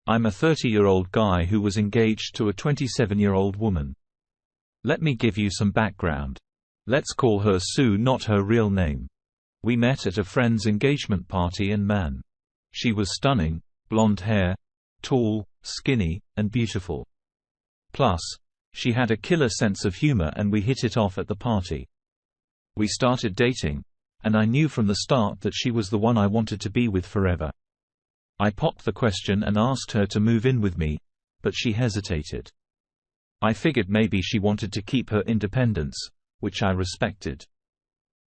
I'm a 30-year-old guy who was engaged to a 27-year-old woman. Let me give you some background. Let's call her Sue, not her real name. We met at a friend's engagement party and man. She was stunning, blonde hair, tall, skinny, and beautiful. Plus, she had a killer sense of humor and we hit it off at the party. We started dating, and I knew from the start that she was the one I wanted to be with forever. I popped the question and asked her to move in with me, but she hesitated. I figured maybe she wanted to keep her independence, which I respected.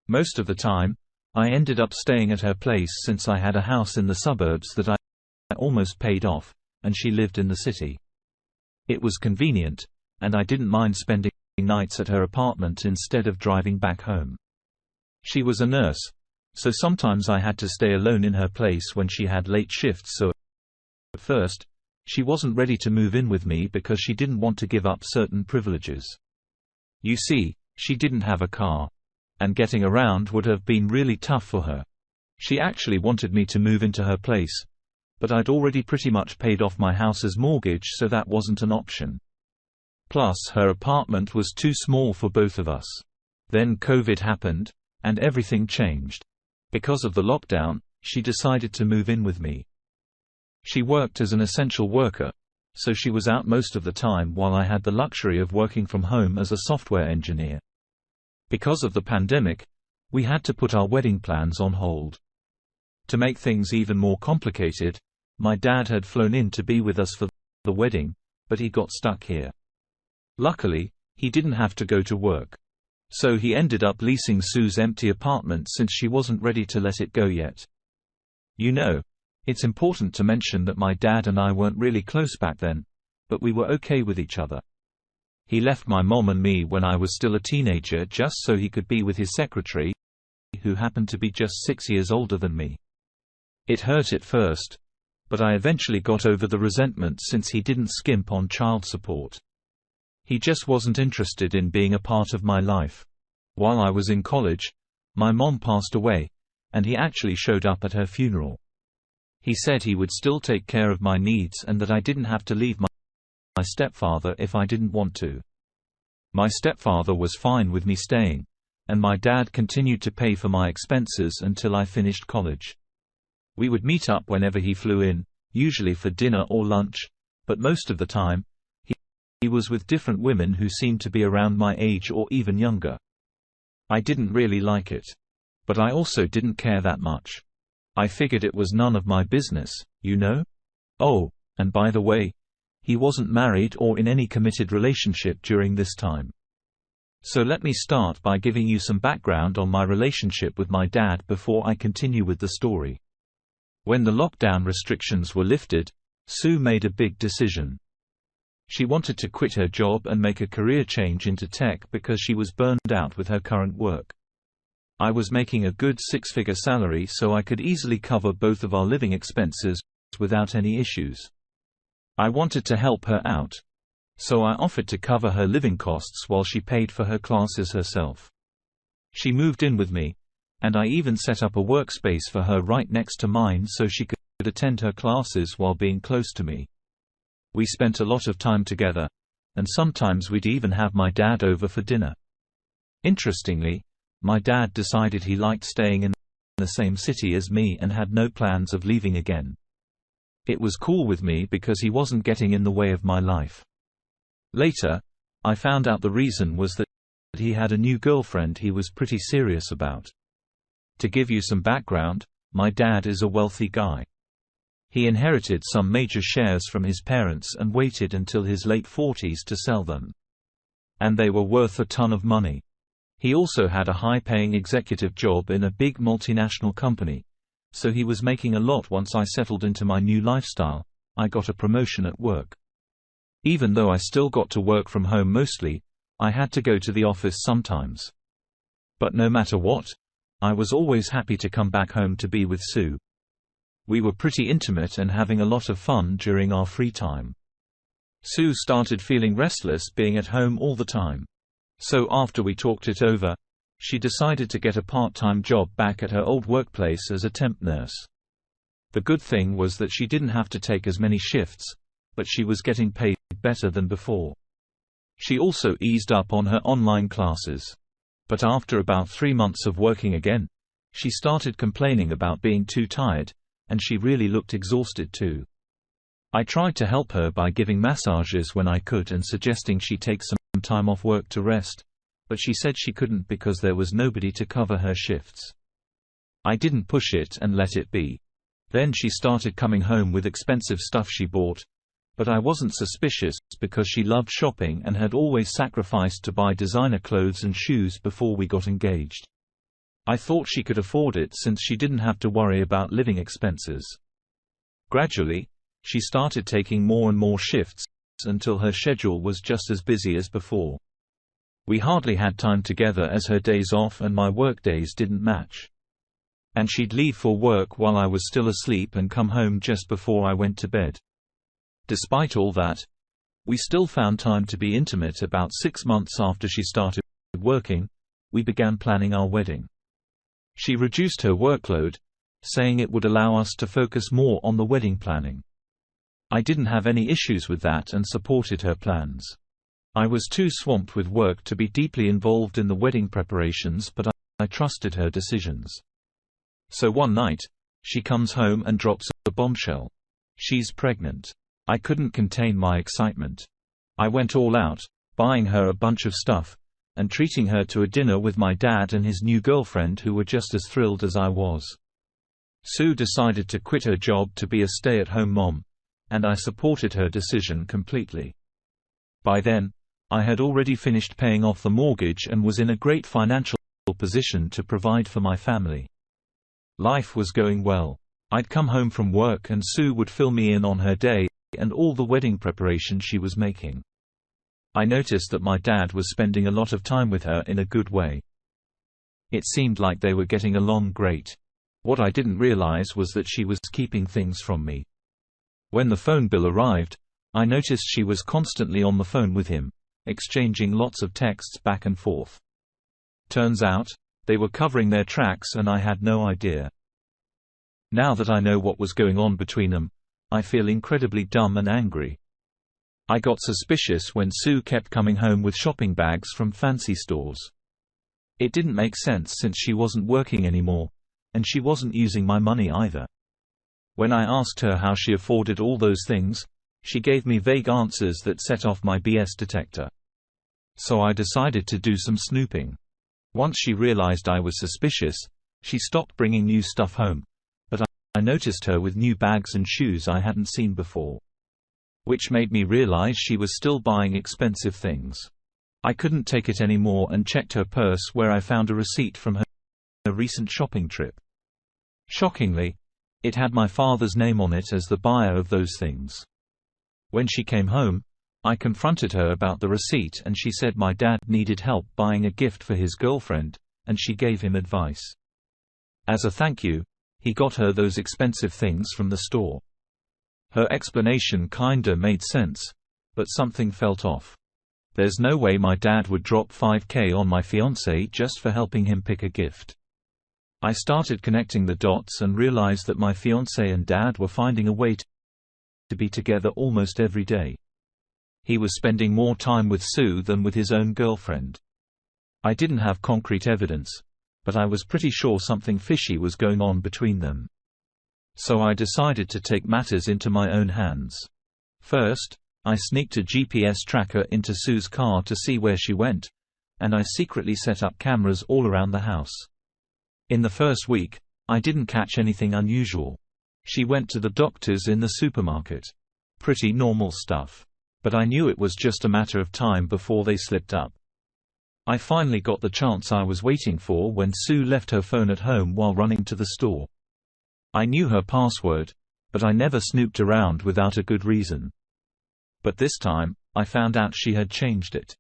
Most of the time, I ended up staying at her place since I had a house in the suburbs that I almost paid off, and she lived in the city. It was convenient, and I didn't mind spending nights at her apartment instead of driving back home. She was a nurse, so sometimes I had to stay alone in her place when she had late shifts, so at first, she wasn't ready to move in with me because she didn't want to give up certain privileges. You see, she didn't have a car, and getting around would have been really tough for her. She actually wanted me to move into her place, but I'd already pretty much paid off my house's mortgage, so that wasn't an option. Plus, her apartment was too small for both of us. Then COVID happened, and everything changed. Because of the lockdown, she decided to move in with me. She worked as an essential worker, so she was out most of the time while I had the luxury of working from home as a software engineer. Because of the pandemic, we had to put our wedding plans on hold. To make things even more complicated, my dad had flown in to be with us for the wedding, but he got stuck here. Luckily, he didn't have to go to work. So he ended up leasing Sue's empty apartment since she wasn't ready to let it go yet. You know, it's important to mention that my dad and I weren't really close back then, but we were okay with each other. He left my mom and me when I was still a teenager just so he could be with his secretary, who happened to be just 6 years older than me. It hurt at first, but I eventually got over the resentment since he didn't skimp on child support. He just wasn't interested in being a part of my life. While I was in college, my mom passed away, and he actually showed up at her funeral. He said he would still take care of my needs and that I didn't have to leave my stepfather if I didn't want to. My stepfather was fine with me staying, and my dad continued to pay for my expenses until I finished college. We would meet up whenever he flew in, usually for dinner or lunch, but most of the time, he was with different women who seemed to be around my age or even younger. I didn't really like it. But I also didn't care that much. I figured it was none of my business, you know? Oh, and by the way, he wasn't married or in any committed relationship during this time. So let me start by giving you some background on my relationship with my dad before I continue with the story. When the lockdown restrictions were lifted, Sue made a big decision. She wanted to quit her job and make a career change into tech because she was burned out with her current work. I was making a good six-figure salary, so I could easily cover both of our living expenses without any issues. I wanted to help her out, so I offered to cover her living costs while she paid for her classes herself. She moved in with me, and I even set up a workspace for her right next to mine so she could attend her classes while being close to me. We spent a lot of time together, and sometimes we'd even have my dad over for dinner. Interestingly, my dad decided he liked staying in the same city as me and had no plans of leaving again. It was cool with me because he wasn't getting in the way of my life. Later, I found out the reason was that he had a new girlfriend he was pretty serious about. To give you some background, my dad is a wealthy guy. He inherited some major shares from his parents and waited until his late 40s to sell them. And they were worth a ton of money. He also had a high-paying executive job in a big multinational company, so he was making a lot. Once I settled into my new lifestyle, I got a promotion at work. Even though I still got to work from home mostly, I had to go to the office sometimes. But no matter what, I was always happy to come back home to be with Sue. We were pretty intimate and having a lot of fun during our free time. Sue started feeling restless being at home all the time. So after we talked it over, she decided to get a part-time job back at her old workplace as a temp nurse. The good thing was that she didn't have to take as many shifts, but she was getting paid better than before. She also eased up on her online classes. But after about 3 months of working again, she started complaining about being too tired, and she really looked exhausted too. I tried to help her by giving massages when I could and suggesting she take some time off work to rest, but she said she couldn't because there was nobody to cover her shifts. I didn't push it and let it be. Then she started coming home with expensive stuff she bought, but I wasn't suspicious because she loved shopping and had always sacrificed to buy designer clothes and shoes before we got engaged. I thought she could afford it since she didn't have to worry about living expenses. Gradually, she started taking more and more shifts, until her schedule was just as busy as before. We hardly had time together as her days off and my work days didn't match. And she'd leave for work while I was still asleep and come home just before I went to bed. Despite all that, we still found time to be intimate. About 6 months after she started working, we began planning our wedding. She reduced her workload, saying it would allow us to focus more on the wedding planning. I didn't have any issues with that and supported her plans. I was too swamped with work to be deeply involved in the wedding preparations, but I trusted her decisions. So one night, she comes home and drops a bombshell. She's pregnant. I couldn't contain my excitement. I went all out, buying her a bunch of stuff, and treating her to a dinner with my dad and his new girlfriend who were just as thrilled as I was. Sue decided to quit her job to be a stay-at-home mom, and I supported her decision completely. By then, I had already finished paying off the mortgage and was in a great financial position to provide for my family. Life was going well. I'd come home from work and Sue would fill me in on her day and all the wedding preparation she was making. I noticed that my dad was spending a lot of time with her in a good way. It seemed like they were getting along great. What I didn't realize was that she was keeping things from me. When the phone bill arrived, I noticed she was constantly on the phone with him, exchanging lots of texts back and forth. Turns out, they were covering their tracks and I had no idea. Now that I know what was going on between them, I feel incredibly dumb and angry. I got suspicious when Sue kept coming home with shopping bags from fancy stores. It didn't make sense since she wasn't working anymore, and she wasn't using my money either. When I asked her how she afforded all those things, she gave me vague answers that set off my BS detector. So I decided to do some snooping. Once she realized I was suspicious, she stopped bringing new stuff home, but I noticed her with new bags and shoes I hadn't seen before. Which made me realize she was still buying expensive things. I couldn't take it anymore and checked her purse where I found a receipt from her recent shopping trip. Shockingly, it had my father's name on it as the buyer of those things. When she came home, I confronted her about the receipt and she said my dad needed help buying a gift for his girlfriend, and she gave him advice. As a thank you, he got her those expensive things from the store. Her explanation kinda made sense, but something felt off. There's no way my dad would drop $5,000 on my fiancée just for helping him pick a gift. I started connecting the dots and realized that my fiancé and dad were finding a way to be together almost every day. He was spending more time with Sue than with his own girlfriend. I didn't have concrete evidence, but I was pretty sure something fishy was going on between them. So I decided to take matters into my own hands. First, I sneaked a GPS tracker into Sue's car to see where she went, and I secretly set up cameras all around the house. In the first week, I didn't catch anything unusual. She went to the doctor's in the supermarket. Pretty normal stuff. But I knew it was just a matter of time before they slipped up. I finally got the chance I was waiting for when Sue left her phone at home while running to the store. I knew her password, but I never snooped around without a good reason. But this time, I found out she had changed it.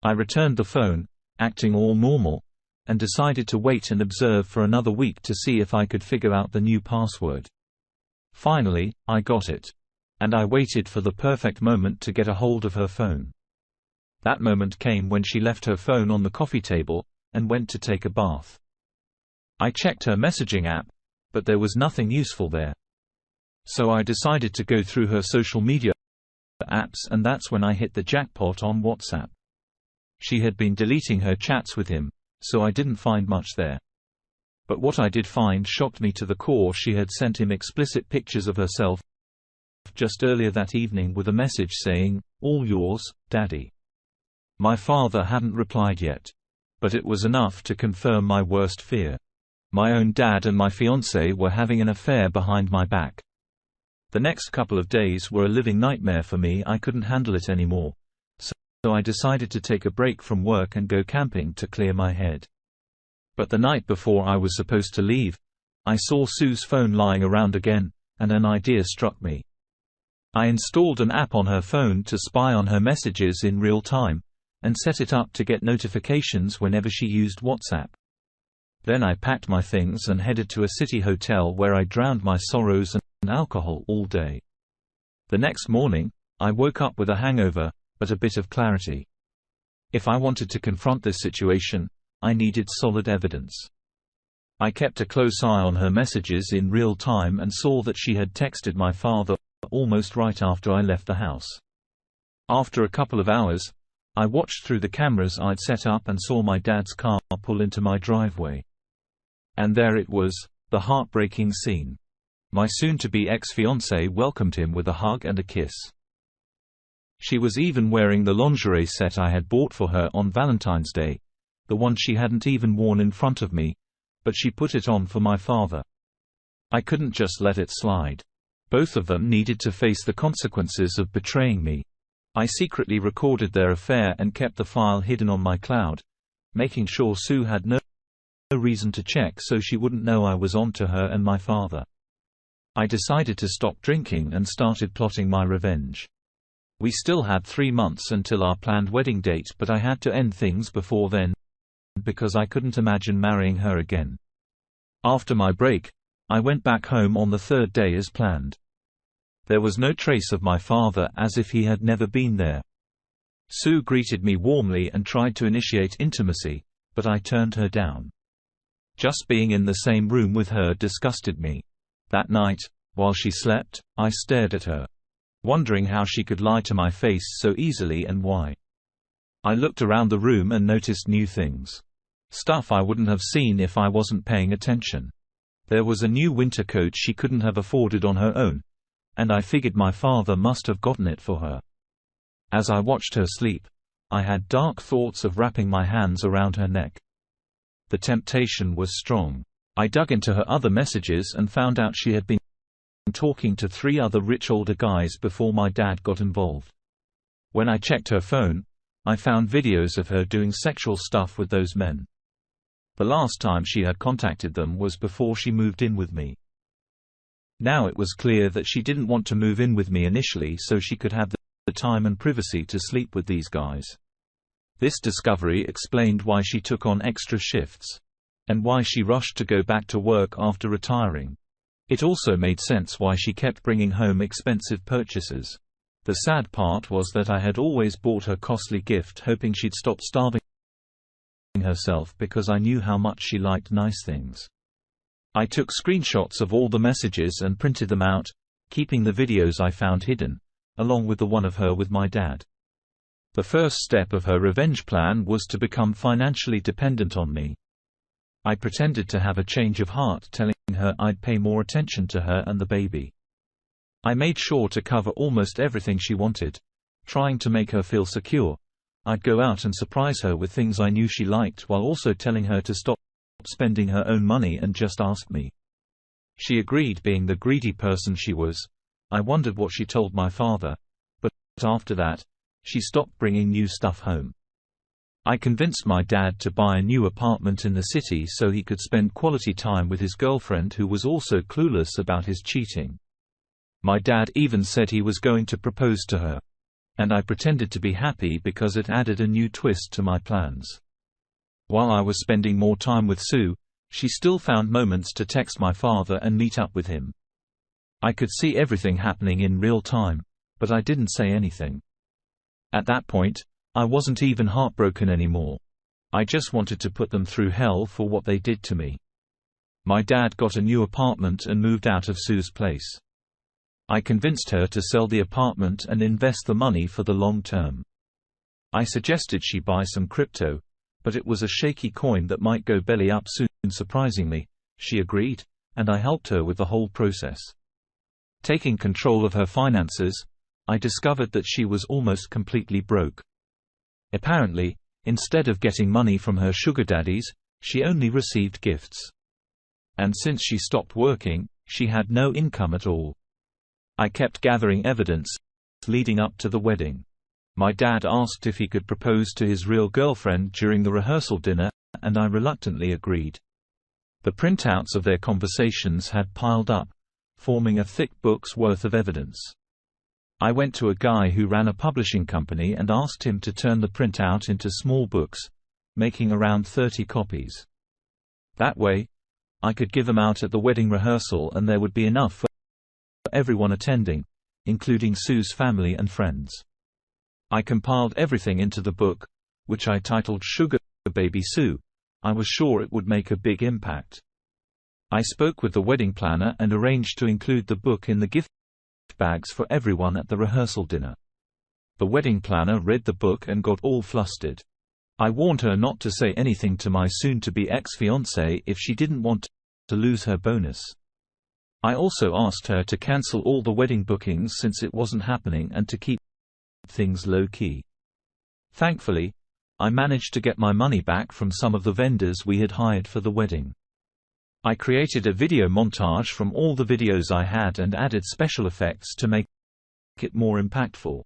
I returned the phone, acting all normal, and decided to wait and observe for another week to see if I could figure out the new password. Finally, I got it. And I waited for the perfect moment to get a hold of her phone. That moment came when she left her phone on the coffee table, and went to take a bath. I checked her messaging app, but there was nothing useful there. So I decided to go through her social media apps, and that's when I hit the jackpot on WhatsApp. She had been deleting her chats with him, so I didn't find much there. But what I did find shocked me to the core. She had sent him explicit pictures of herself just earlier that evening with a message saying, "All yours, Daddy." My father hadn't replied yet. But it was enough to confirm my worst fear. My own dad and my fiancée were having an affair behind my back. The next couple of days were a living nightmare for me. I couldn't handle it anymore. So I decided to take a break from work and go camping to clear my head. But the night before I was supposed to leave, I saw Sue's phone lying around again, and an idea struck me. I installed an app on her phone to spy on her messages in real time, and set it up to get notifications whenever she used WhatsApp. Then I packed my things and headed to a city hotel where I drowned my sorrows and alcohol all day. The next morning, I woke up with a hangover, but a bit of clarity. If I wanted to confront this situation, I needed solid evidence. I kept a close eye on her messages in real time and saw that she had texted my father almost right after I left the house. After a couple of hours, I watched through the cameras I'd set up and saw my dad's car pull into my driveway. And there it was, the heartbreaking scene. My soon-to-be ex-fiancée welcomed him with a hug and a kiss. She was even wearing the lingerie set I had bought for her on Valentine's Day, the one she hadn't even worn in front of me, but she put it on for my father. I couldn't just let it slide. Both of them needed to face the consequences of betraying me. I secretly recorded their affair and kept the file hidden on my cloud, making sure Sue had no reason to check so she wouldn't know I was on to her and my father. I decided to stop drinking and started plotting my revenge. We still had 3 months until our planned wedding date, but I had to end things before then, because I couldn't imagine marrying her again. After my break, I went back home on the 3rd day as planned. There was no trace of my father, as if he had never been there. Sue greeted me warmly and tried to initiate intimacy, but I turned her down. Just being in the same room with her disgusted me. That night, while she slept, I stared at her, wondering how she could lie to my face so easily and why. I looked around the room and noticed new things. Stuff I wouldn't have seen if I wasn't paying attention. There was a new winter coat she couldn't have afforded on her own, and I figured my father must have gotten it for her. As I watched her sleep, I had dark thoughts of wrapping my hands around her neck. The temptation was strong. I dug into her other messages and found out she had been talking to 3 other rich older guys before my dad got involved. When I checked her phone, I found videos of her doing sexual stuff with those men. The last time she had contacted them was before she moved in with me. Now it was clear that she didn't want to move in with me initially so she could have the time and privacy to sleep with these guys. This discovery explained why she took on extra shifts, and why she rushed to go back to work after retiring. It also made sense why she kept bringing home expensive purchases. The sad part was that I had always bought her costly gift hoping she'd stop starving herself because I knew how much she liked nice things. I took screenshots of all the messages and printed them out, keeping the videos I found hidden, along with the one of her with my dad. The first step of her revenge plan was to become financially dependent on me. I pretended to have a change of heart, telling her I'd pay more attention to her and the baby. I made sure to cover almost everything she wanted, trying to make her feel secure. I'd go out and surprise her with things I knew she liked while also telling her to stop spending her own money and just ask me. She agreed, being the greedy person she was. I wondered what she told my father, but after that, she stopped bringing new stuff home. I convinced my dad to buy a new apartment in the city so he could spend quality time with his girlfriend, who was also clueless about his cheating. My dad even said he was going to propose to her, and I pretended to be happy because it added a new twist to my plans. While I was spending more time with Sue, she still found moments to text my father and meet up with him. I could see everything happening in real time, but I didn't say anything. At that point, I wasn't even heartbroken anymore. I just wanted to put them through hell for what they did to me. My dad got a new apartment and moved out of Sue's place. I convinced her to sell the apartment and invest the money for the long term. I suggested she buy some crypto, but it was a shaky coin that might go belly up soon. Surprisingly, she agreed, and I helped her with the whole process. Taking control of her finances, I discovered that she was almost completely broke. Apparently, instead of getting money from her sugar daddies, she only received gifts. And since she stopped working, she had no income at all. I kept gathering evidence leading up to the wedding. My dad asked if he could propose to his real girlfriend during the rehearsal dinner, and I reluctantly agreed. The printouts of their conversations had piled up, forming a thick book's worth of evidence. I went to a guy who ran a publishing company and asked him to turn the printout into small books, making around 30 copies. That way, I could give them out at the wedding rehearsal and there would be enough for everyone attending, including Sue's family and friends. I compiled everything into the book, which I titled Sugar Baby Sue. I was sure it would make a big impact. I spoke with the wedding planner and arranged to include the book in the gift bags for everyone at the rehearsal dinner. The wedding planner read the book and got all flustered. I warned her not to say anything to my soon-to-be ex-fiancée if she didn't want to lose her bonus. I also asked her to cancel all the wedding bookings since it wasn't happening and to keep things low-key. Thankfully, I managed to get my money back from some of the vendors we had hired for the wedding. I created a video montage from all the videos I had and added special effects to make it more impactful.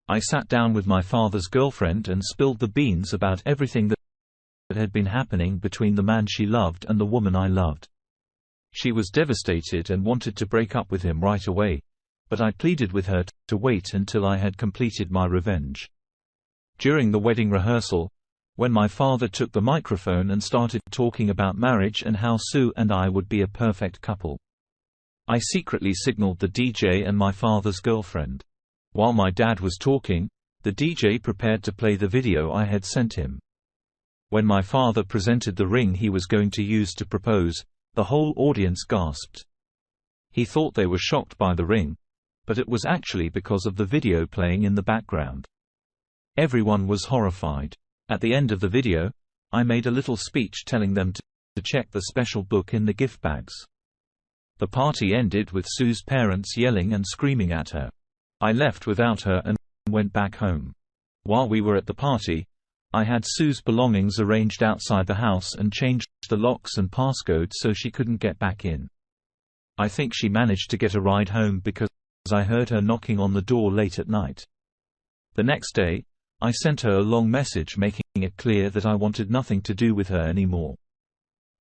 I sat down with my father's girlfriend and spilled the beans about everything that had been happening between the man she loved and the woman I loved. She was devastated and wanted to break up with him right away, but I pleaded with her to wait until I had completed my revenge. During the wedding rehearsal, when my father took the microphone and started talking about marriage and how Sue and I would be a perfect couple, I secretly signaled the DJ and my father's girlfriend. While my dad was talking, the DJ prepared to play the video I had sent him. When my father presented the ring he was going to use to propose, the whole audience gasped. He thought they were shocked by the ring, but it was actually because of the video playing in the background. Everyone was horrified. At the end of the video, I made a little speech telling them to check the special book in the gift bags. The party ended with Sue's parents yelling and screaming at her. I left without her and went back home. While we were at the party, I had Sue's belongings arranged outside the house and changed the locks and passcode so she couldn't get back in. I think she managed to get a ride home because I heard her knocking on the door late at night. The next day, I sent her a long message making it clear that I wanted nothing to do with her anymore.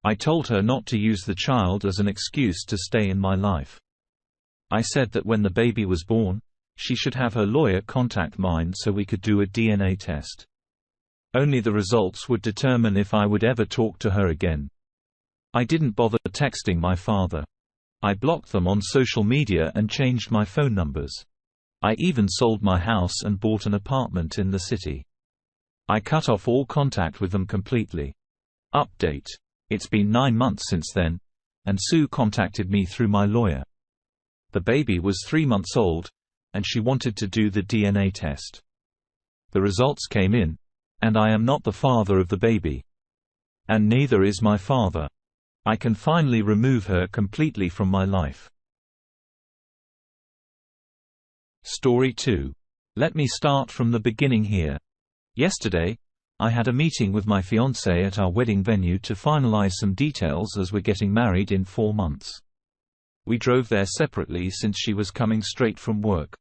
I told her not to use the child as an excuse to stay in my life. I said that when the baby was born, she should have her lawyer contact mine so we could do a DNA test. Only the results would determine if I would ever talk to her again. I didn't bother texting my father. I blocked them on social media and changed my phone numbers. I even sold my house and bought an apartment in the city. I cut off all contact with them completely. Update. It's been 9 months since then, and Sue contacted me through my lawyer. The baby was 3 months old, and she wanted to do the DNA test. The results came in, and I am not the father of the baby. And neither is my father. I can finally remove her completely from my life. Story 2. Let me start from the beginning here. Yesterday, I had a meeting with my fiancée at our wedding venue to finalize some details as we're getting married in 4 months. We drove there separately since she was coming straight from work.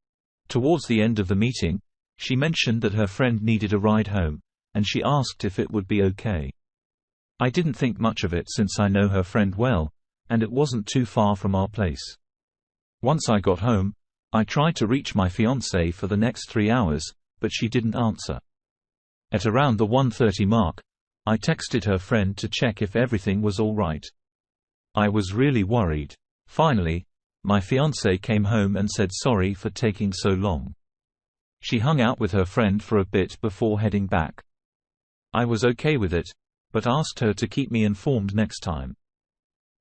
Towards the end of the meeting, she mentioned that her friend needed a ride home, and she asked if it would be okay. I didn't think much of it since I know her friend well, and it wasn't too far from our place. Once I got home, I tried to reach my fiancée for the next 3 hours, but she didn't answer. At around the 1:30 mark, I texted her friend to check if everything was all right. I was really worried. Finally, my fiancée came home and said sorry for taking so long. She hung out with her friend for a bit before heading back. I was okay with it, but asked her to keep me informed next time.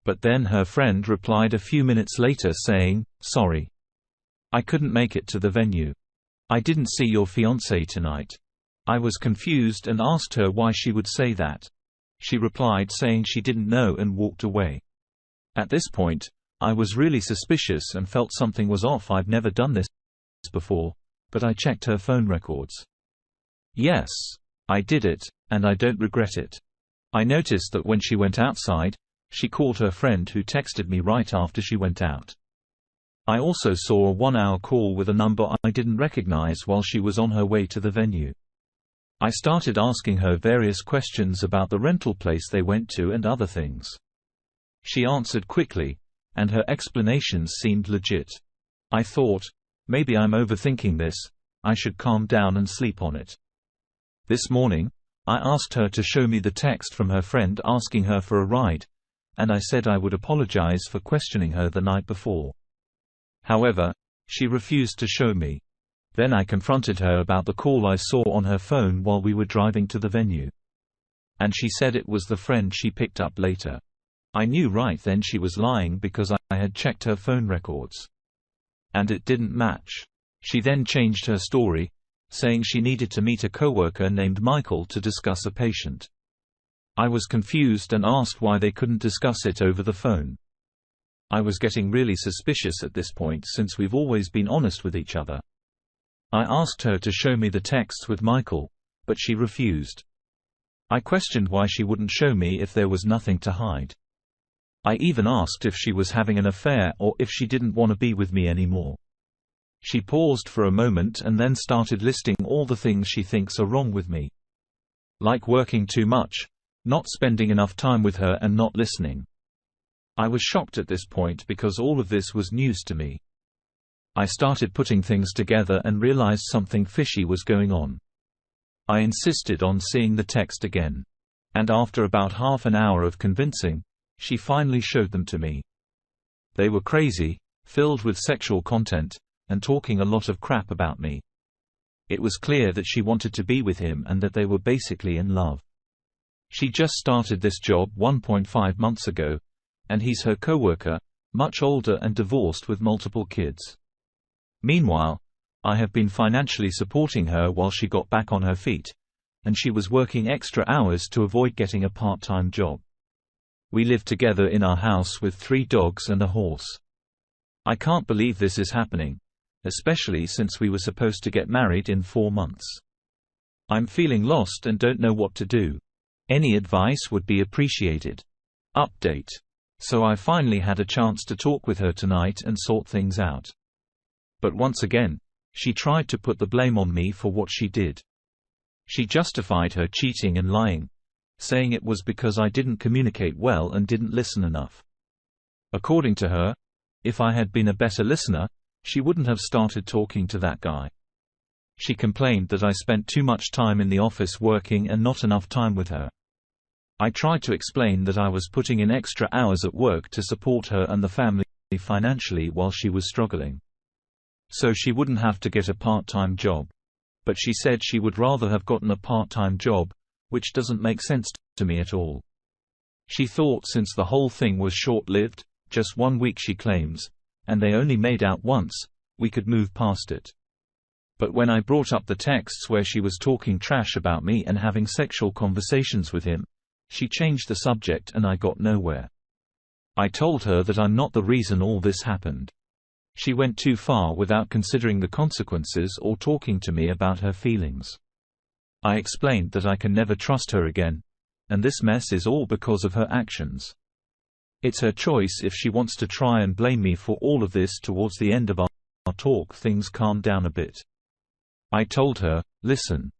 But then her friend replied a few minutes later saying, "Sorry. I couldn't make it to the venue. I didn't see your fiancé tonight. I was confused and asked her why she would say that. She replied saying she didn't know and walked away. At this point, I was really suspicious and felt something was off. I've never done this before, but I checked her phone records. Yes, I did it, and I don't regret it. I noticed that when she went outside, she called her friend who texted me right after she went out. I also saw a 1-hour call with a number I didn't recognize while she was on her way to the venue. I started asking her various questions about the rental place they went to and other things. She answered quickly, and her explanations seemed legit. I thought, maybe I'm overthinking this, I should calm down and sleep on it. This morning, I asked her to show me the text from her friend asking her for a ride, and I said I would apologize for questioning her the night before. However, she refused to show me. Then I confronted her about the call I saw on her phone while we were driving to the venue. And she said it was the friend she picked up later. I knew right then she was lying because I had checked her phone records. And it didn't match. She then changed her story, saying she needed to meet a coworker named Michael to discuss a patient. I was confused and asked why they couldn't discuss it over the phone. I was getting really suspicious at this point since we've always been honest with each other. I asked her to show me the texts with Michael, but she refused. I questioned why she wouldn't show me if there was nothing to hide. I even asked if she was having an affair or if she didn't want to be with me anymore. She paused for a moment and then started listing all the things she thinks are wrong with me. Like working too much, not spending enough time with her and not listening. I was shocked at this point because all of this was news to me. I started putting things together and realized something fishy was going on. I insisted on seeing the text again. And after about half an hour of convincing, she finally showed them to me. They were crazy, filled with sexual content, and talking a lot of crap about me. It was clear that she wanted to be with him and that they were basically in love. She just started this job 1.5 months ago, and he's her coworker, much older and divorced with multiple kids. Meanwhile, I have been financially supporting her while she got back on her feet, and she was working extra hours to avoid getting a part-time job. We live together in our house with 3 dogs and a horse. I can't believe this is happening, especially since we were supposed to get married in 4 months. I'm feeling lost and don't know what to do. Any advice would be appreciated. Update. So I finally had a chance to talk with her tonight and sort things out. But once again, she tried to put the blame on me for what she did. She justified her cheating and lying, saying it was because I didn't communicate well and didn't listen enough. According to her, if I had been a better listener, she wouldn't have started talking to that guy. She complained that I spent too much time in the office working and not enough time with her. I tried to explain that I was putting in extra hours at work to support her and the family financially while she was struggling, so she wouldn't have to get a part-time job. But she said she would rather have gotten a part-time job, which doesn't make sense to me at all. She thought since the whole thing was short-lived, just 1 week she claims, and they only made out once, we could move past it. But when I brought up the texts where she was talking trash about me and having sexual conversations with him, she changed the subject and I got nowhere. I told her that I'm not the reason all this happened. She went too far without considering the consequences or talking to me about her feelings. I explained that I can never trust her again, and this mess is all because of her actions. It's her choice if she wants to try and blame me for all of this. Towards the end of our talk, things calmed down a bit. I told her, listen,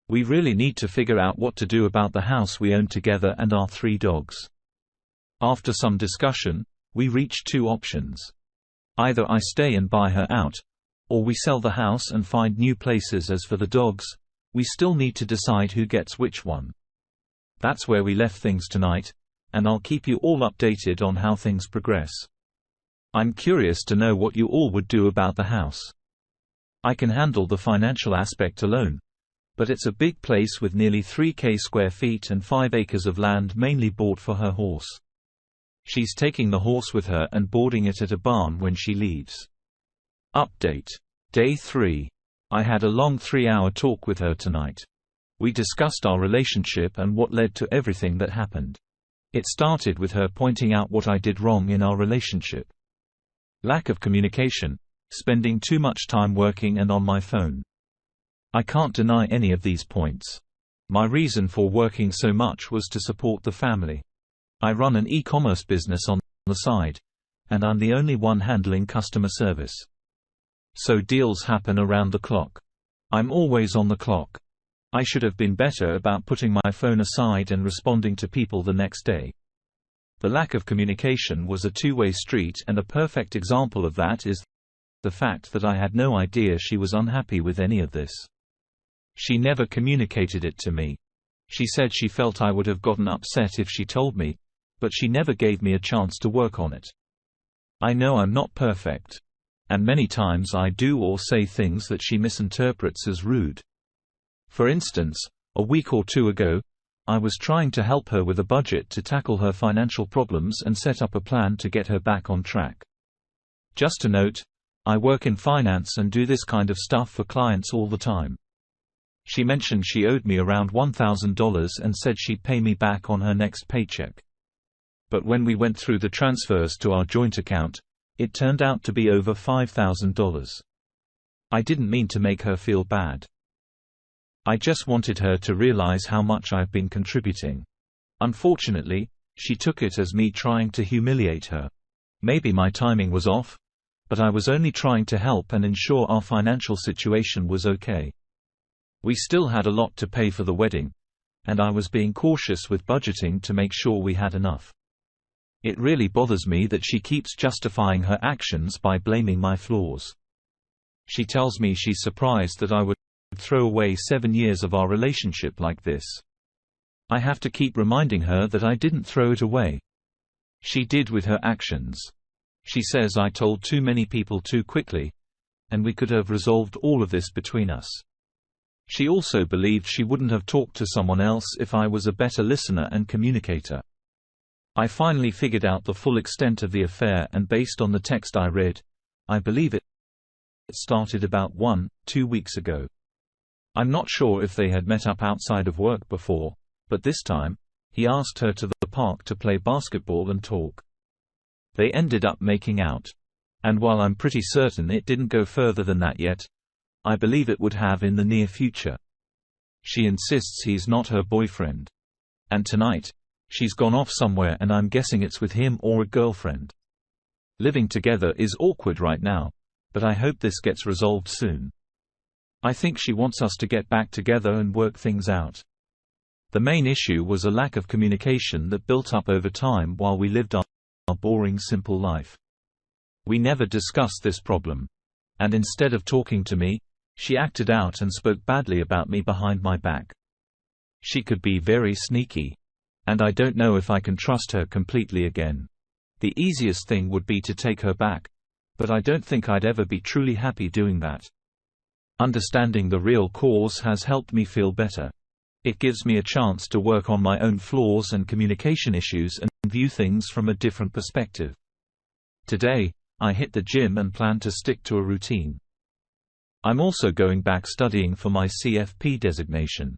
we really need to figure out what to do about the house we own together and our 3 dogs. After some discussion, we reached 2 options. Either I stay and buy her out, or we sell the house and find new places. As for the dogs, we still need to decide who gets which one. That's where we left things tonight, and I'll keep you all updated on how things progress. I'm curious to know what you all would do about the house. I can handle the financial aspect alone, but it's a big place with nearly 3,000 square feet and 5 acres of land mainly bought for her horse. She's taking the horse with her and boarding it at a barn when she leaves. Update. Day 3. I had a long 3-hour talk with her tonight. We discussed our relationship and what led to everything that happened. It started with her pointing out what I did wrong in our relationship. Lack of communication, spending too much time working and on my phone. I can't deny any of these points. My reason for working so much was to support the family. I run an e-commerce business on the side, and I'm the only one handling customer service. So deals happen around the clock. I'm always on the clock. I should have been better about putting my phone aside and responding to people the next day. The lack of communication was a two-way street, and a perfect example of that is the fact that I had no idea she was unhappy with any of this. She never communicated it to me. She said she felt I would have gotten upset if she told me, but she never gave me a chance to work on it. I know I'm not perfect. And many times I do or say things that she misinterprets as rude. For instance, a week or two ago, I was trying to help her with a budget to tackle her financial problems and set up a plan to get her back on track. Just a note, I work in finance and do this kind of stuff for clients all the time. She mentioned she owed me around $1,000 and said she'd pay me back on her next paycheck. But when we went through the transfers to our joint account, it turned out to be over $5,000. I didn't mean to make her feel bad. I just wanted her to realize how much I've been contributing. Unfortunately, she took it as me trying to humiliate her. Maybe my timing was off, but I was only trying to help and ensure our financial situation was okay. We still had a lot to pay for the wedding, and I was being cautious with budgeting to make sure we had enough. It really bothers me that she keeps justifying her actions by blaming my flaws. She tells me she's surprised that I would throw away 7 years of our relationship like this. I have to keep reminding her that I didn't throw it away. She did with her actions. She says I told too many people too quickly, and we could have resolved all of this between us. She also believed she wouldn't have talked to someone else if I was a better listener and communicator. I finally figured out the full extent of the affair, and based on the text I read, I believe it started about 1-2 weeks ago. I'm not sure if they had met up outside of work before, but this time, he asked her to the park to play basketball and talk. They ended up making out. And while I'm pretty certain it didn't go further than that yet, I believe it would have in the near future. She insists he's not her boyfriend. And tonight, she's gone off somewhere and I'm guessing it's with him or a girlfriend. Living together is awkward right now, but I hope this gets resolved soon. I think she wants us to get back together and work things out. The main issue was a lack of communication that built up over time while we lived our boring, simple life. We never discussed this problem. And instead of talking to me, she acted out and spoke badly about me behind my back. She could be very sneaky. And I don't know if I can trust her completely again. The easiest thing would be to take her back, but I don't think I'd ever be truly happy doing that. Understanding the real cause has helped me feel better. It gives me a chance to work on my own flaws and communication issues and view things from a different perspective. Today, I hit the gym and plan to stick to a routine. I'm also going back studying for my CFP designation.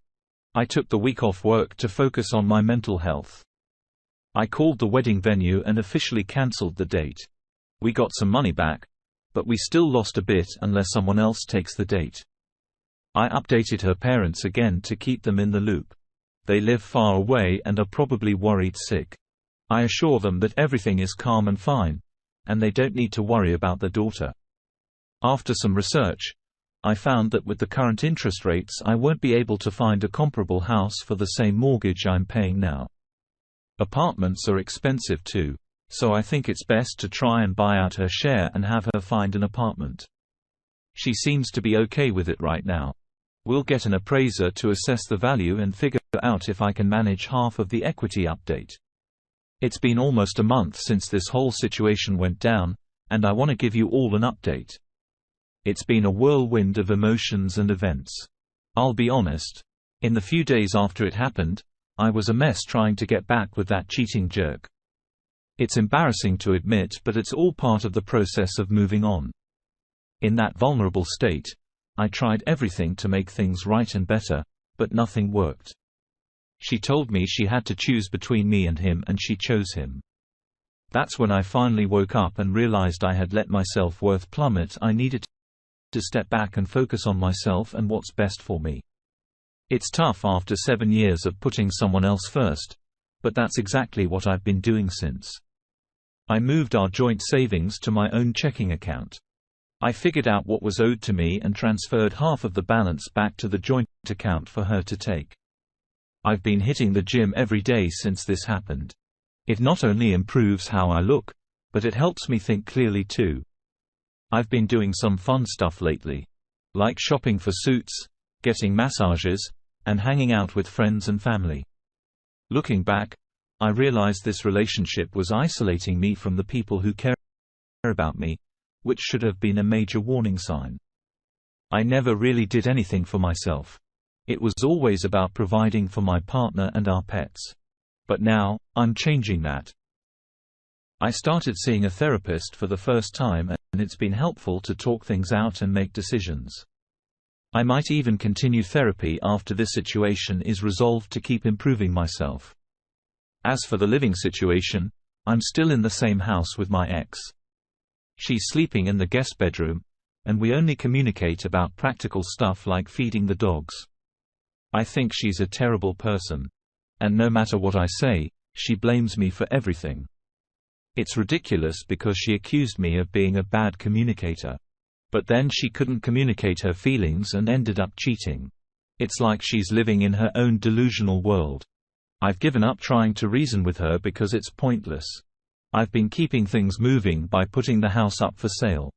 I took the week off work to focus on my mental health. I called the wedding venue and officially cancelled the date. We got some money back, but we still lost a bit unless someone else takes the date. I updated her parents again to keep them in the loop. They live far away and are probably worried sick. I assure them that everything is calm and fine, and they don't need to worry about their daughter. After some research, I found that with the current interest rates I won't be able to find a comparable house for the same mortgage I'm paying now. Apartments are expensive too, so I think it's best to try and buy out her share and have her find an apartment. She seems to be okay with it right now. We'll get an appraiser to assess the value and figure out if I can manage half of the equity update. It's been almost a month since this whole situation went down, and I want to give you all an update. It's been a whirlwind of emotions and events. I'll be honest. In the few days after it happened, I was a mess trying to get back with that cheating jerk. It's embarrassing to admit, but it's all part of the process of moving on. In that vulnerable state, I tried everything to make things right and better, but nothing worked. She told me she had to choose between me and him, and she chose him. That's when I finally woke up and realized I had let my self-worth plummet. I needed to step back and focus on myself and what's best for me. It's tough after 7 years of putting someone else first, but that's exactly what I've been doing since. I moved our joint savings to my own checking account. I figured out what was owed to me and transferred half of the balance back to the joint account for her to take. I've been hitting the gym every day since this happened. It not only improves how I look, but it helps me think clearly too. I've been doing some fun stuff lately, like shopping for suits, getting massages, and hanging out with friends and family. Looking back, I realized this relationship was isolating me from the people who care about me, which should have been a major warning sign. I never really did anything for myself. It was always about providing for my partner and our pets. But now, I'm changing that. I started seeing a therapist for the first time, and it's been helpful to talk things out and make decisions. I might even continue therapy after this situation is resolved to keep improving myself. As for the living situation, I'm still in the same house with my ex. She's sleeping in the guest bedroom, and we only communicate about practical stuff like feeding the dogs. I think she's a terrible person. And no matter what I say, she blames me for everything. It's ridiculous because she accused me of being a bad communicator. But then she couldn't communicate her feelings and ended up cheating. It's like she's living in her own delusional world. I've given up trying to reason with her because it's pointless. I've been keeping things moving by putting the house up for sale.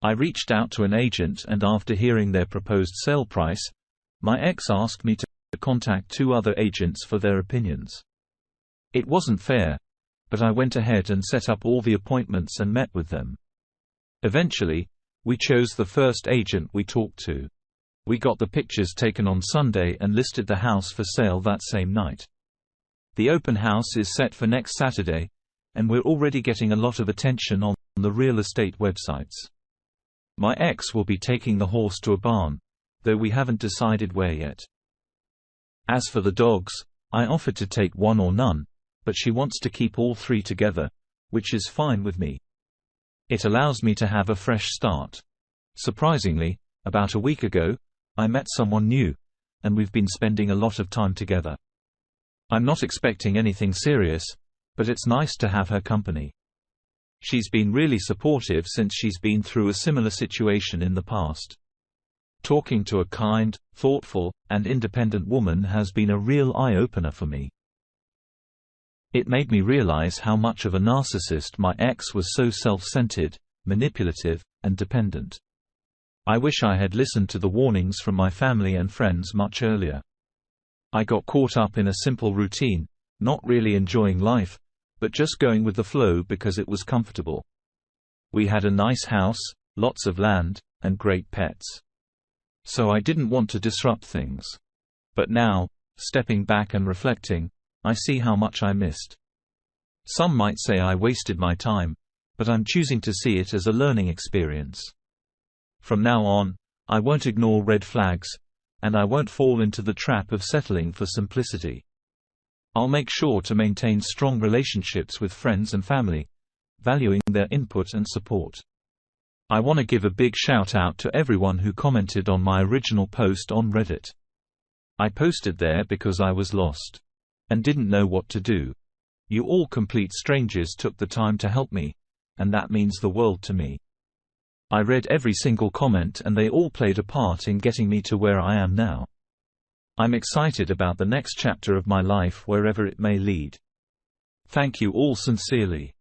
I reached out to an agent, and after hearing their proposed sale price, my ex asked me to contact 2 other agents for their opinions. It wasn't fair, but I went ahead and set up all the appointments and met with them. Eventually, we chose the first agent we talked to. We got the pictures taken on Sunday and listed the house for sale that same night. The open house is set for next Saturday, and we're already getting a lot of attention on the real estate websites. My ex will be taking the horse to a barn, though we haven't decided where yet. As for the dogs, I offered to take 1 or none, but she wants to keep all 3 together, which is fine with me. It allows me to have a fresh start. Surprisingly, about a week ago, I met someone new, and we've been spending a lot of time together. I'm not expecting anything serious, but it's nice to have her company. She's been really supportive since she's been through a similar situation in the past. Talking to a kind, thoughtful, and independent woman has been a real eye-opener for me. It made me realize how much of a narcissist my ex was, so self-centered, manipulative, and dependent. I wish I had listened to the warnings from my family and friends much earlier. I got caught up in a simple routine, not really enjoying life, but just going with the flow because it was comfortable. We had a nice house, lots of land, and great pets. So I didn't want to disrupt things. But now, stepping back and reflecting, I see how much I missed. Some might say I wasted my time, but I'm choosing to see it as a learning experience. From now on, I won't ignore red flags, and I won't fall into the trap of settling for simplicity. I'll make sure to maintain strong relationships with friends and family, valuing their input and support. I want to give a big shout out to everyone who commented on my original post on Reddit. I posted there because I was lost and didn't know what to do. You all complete strangers took the time to help me, and that means the world to me. I read every single comment and they all played a part in getting me to where I am now. I'm excited about the next chapter of my life, wherever it may lead. Thank you all sincerely.